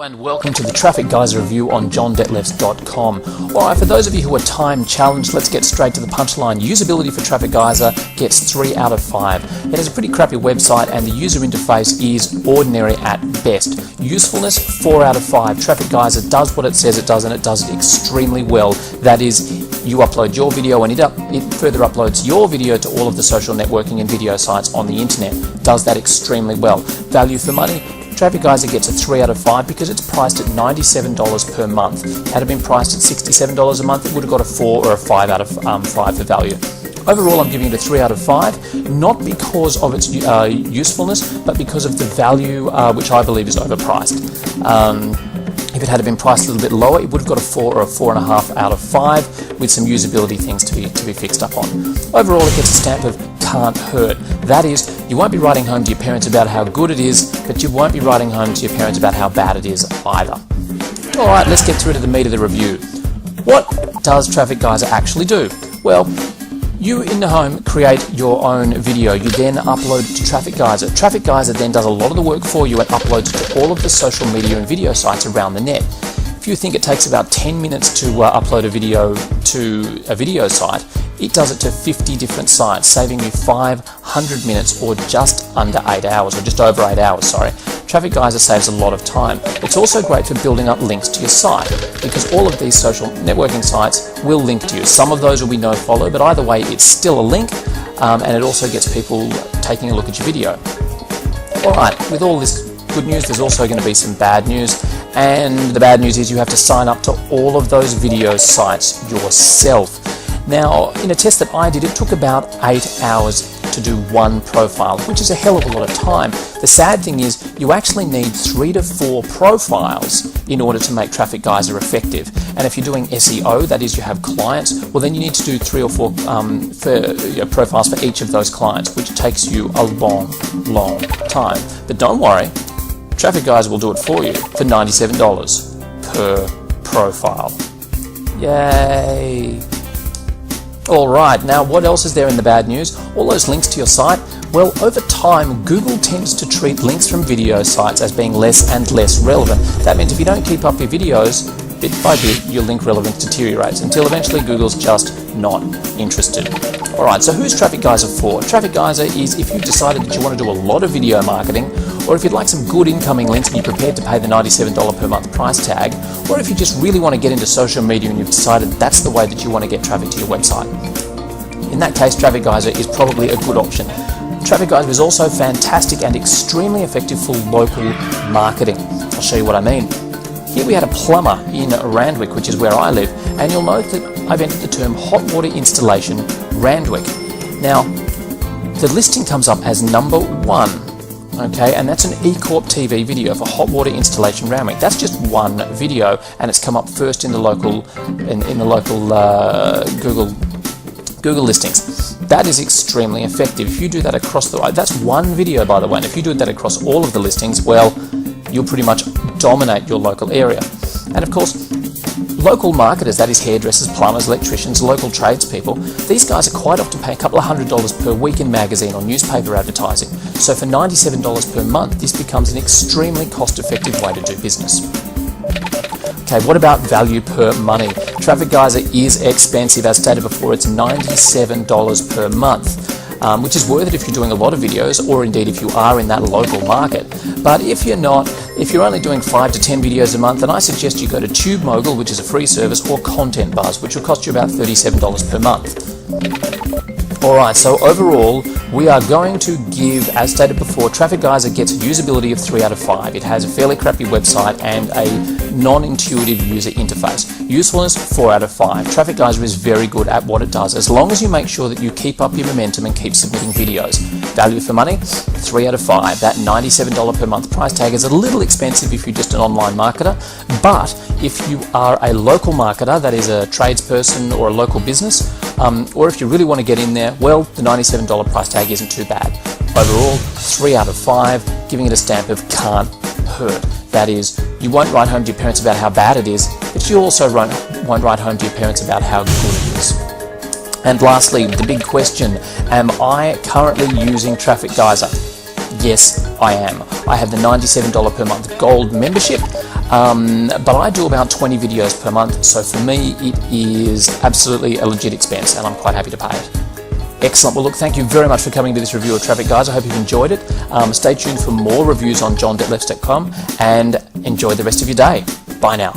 And welcome to the Traffic Geyser review on johndetlefs.com. Alright, for those of you who are time challenged, let's get straight to the punchline. Usability for Traffic Geyser gets 3 out of 5. It has a pretty crappy website and the user interface is ordinary at best. Usefulness, 4 out of 5. Traffic Geyser does what it says it does and it does it extremely well. That is, you upload your video and it further uploads your video to all of the social networking and video sites on the internet. Does that extremely well. Value for money, Traffic Geyser gets a 3 out of 5 because it's priced at $97 per month. Had it been priced at $67 a month, it would have got a 4 or a 5 out of 5 for value. Overall, I'm giving it a 3 out of 5, not because of its usefulness, but because of the value, which I believe is overpriced. If it had been priced a little bit lower, it would have got a 4 or a 4.5 out of 5 with some usability things to be fixed up on. Overall, it gets a stamp of can't hurt. That is, you won't be writing home to your parents about how good it is, but you won't be writing home to your parents about how bad it is either. Alright, let's get through to the meat of the review. What does Traffic Geyser actually do? Well, you in the home create your own video. You then upload it to Traffic Geyser. Traffic Geyser then does a lot of the work for you and uploads to all of the social media and video sites around the net. If you think it takes about 10 minutes to upload a video to a video site, it does it to 50 different sites, saving you 500 minutes or just under 8 hours, or just over 8 hours, sorry. Traffic Geyser saves a lot of time. It's also great for building up links to your site because all of these social networking sites will link to you. Some of those will be no-follow, but either way, it's still a link, and it also gets people taking a look at your video. Alright, with all this good news, there's also going to be some bad news, and the bad news is you have to sign up to all of those video sites yourself. Now, in a test that I did, it took about 8 hours to do one profile, which is a hell of a lot of time. The sad thing is you actually need 3 to 4 profiles in order to make Traffic Geyser effective. And if you're doing SEO, that is you have clients, well then you need to do 3 or 4 profiles for each of those clients, which takes you a long time. But don't worry, Traffic Geyser will do it for you for $97 per profile. Yay! Alright, now what else is there in the bad news? All those links to your site? Well, over time, Google tends to treat links from video sites as being less and less relevant. That means if you don't keep up your videos, bit by bit, your link relevance deteriorates until eventually Google's just not interested. Alright, so who's Traffic Geyser for? Traffic Geyser is if you've decided that you want to do a lot of video marketing, or if you'd like some good incoming links and you're prepared to pay the $97 per month price tag, or if you just really want to get into social media and you've decided that's the way that you want to get traffic to your website. In that case, Traffic Geyser is probably a good option. Traffic Geyser is also fantastic and extremely effective for local marketing. I'll show you what I mean. Here we had a plumber in Randwick, which is where I live, and you'll note that I've entered the term hot water installation Randwick. Now, the listing comes up as number 1. Okay, and that's an eCorp TV video for hot water installation Randwick. That's just one video, and it's come up first in the local Google listings. That is extremely effective. If you do that across that's one video, by the way, and if you do that across all of the listings, well, you'll pretty much dominate your local area. And of course, local marketers, that is hairdressers, plumbers, electricians, local tradespeople, these guys are quite often paying a couple of $100 per week in magazine or newspaper advertising. So for $97 per month, this becomes an extremely cost-effective way to do business. Okay, what about value per money? Traffic Geyser is expensive. As stated before, it's $97 per month, which is worth it if you're doing a lot of videos, or indeed if you are in that local market. But if you're not, if you're only doing 5 to 10 videos a month, then I suggest you go to TubeMogul, which is a free service, or Content Buzz, which will cost you about $37 per month. Alright, so overall, we are going to give, as stated before, Traffic Geyser gets usability of 3 out of 5. It has a fairly crappy website and a non-intuitive user interface. Usefulness, 4 out of 5. Traffic Geyser is very good at what it does, as long as you make sure that you keep up your momentum and keep submitting videos. Value for money, 3 out of 5. That $97 per month price tag is a little expensive if you're just an online marketer, but if you are a local marketer, that is a tradesperson or a local business, or if you really want to get in there, well, the $97 price tag isn't too bad. Overall, 3 out of 5, giving it a stamp of can't hurt. That is, you won't write home to your parents about how bad it is, but you also won't write home to your parents about how good it is. And lastly, the big question, am I currently using Traffic Geyser? Yes, I am. I have the $97 per month gold membership. but I do about 20 videos per month, so for me it is absolutely a legit expense, and I'm quite happy to pay it. Excellent. Well, look, thank you very much for coming to this review of Traffic Geyser. I hope you've enjoyed it. Stay tuned for more reviews on JohnDetlefs.com, and enjoy the rest of your day. Bye now.